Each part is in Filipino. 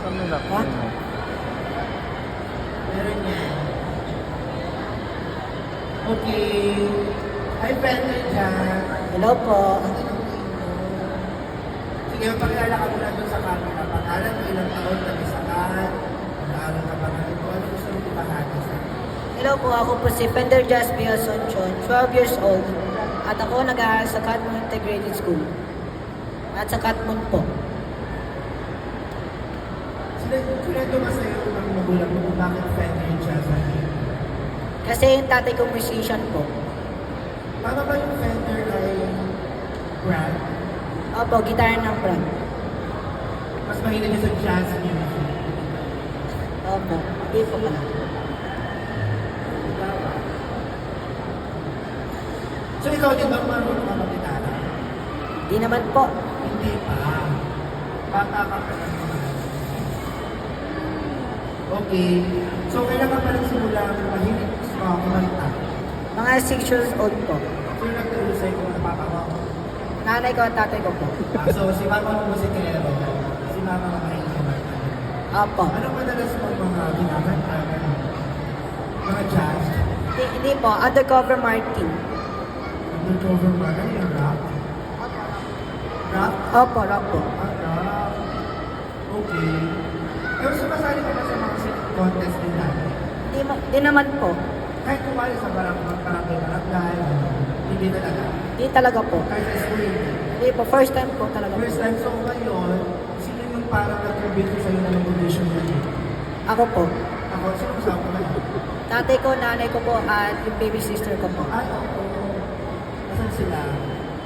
Saan may laptop Ha? mo? Meron yan. Okay. Hi, Brenda dyan. Hello po. Sige, pag-alala ka muna doon sa camera. Pag-alala mo ilang taon ka may sakit. Pag-alala ka ba na ito? Ano gusto mo ipahagi sa akin? Hello po, ako po si Fender Jaspi Asuncion, 12 years old. At ako nag-aaral sa Catmon Integrated School. At sa Catmon po. Sinendo ba sa'yo ng magulang mo kung bakit Fender yung jazz? Kasi yung tatay ko musician po. Tama ba yung Fender ay brand? Opo, gitara ng brand. Mas mahilig niya sa jazz music. Opo, hindi po pala. So ikaw din ba marunong ka mag-gitara? Di naman po. Hindi pa. Bata ka pa lang. Okay. So kailan ka pa lang simula mahilig sa kumanta? Mga 6 years old po. Sino nagturo sa'yo kung napapagawa ko? Nanay ko at tatay ko po. So si mama mo musikero. Si mama mo mahilig kumanta. Opo. Anong madalas mo mga ginaganta? Mga jazz? Hindi po, Undercover Martin. Undercover ba? Ano yung rap? Rap? Opo, rock po. Rap. Okay. Pero sumasali ka ba sa mga contest din natin? Di naman po. Kahit kumali sa barangay, hindi talaga. Di talaga po. Kahit sa school, hindi. Hindi po, first time po talaga po. First time, so ngayon, sino yung parang nag-convince sa'yo na mag-audition mo dito? Ako po. Ako, sino kasama ko na? Tatay ko, nanay ko po, at yung baby sister ko po. Ay, oo. Nasaan sila?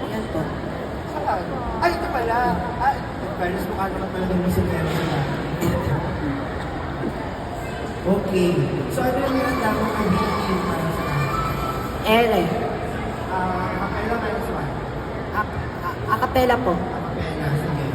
Ayan po. Saan? Ay, ito pala. Ay, parents mukha naman pala ng musikero sila. Okay. So, ano yung nilalamang ang BT para sa akin? Ere. Kapela minus one. Acapella po. Kapela, sige.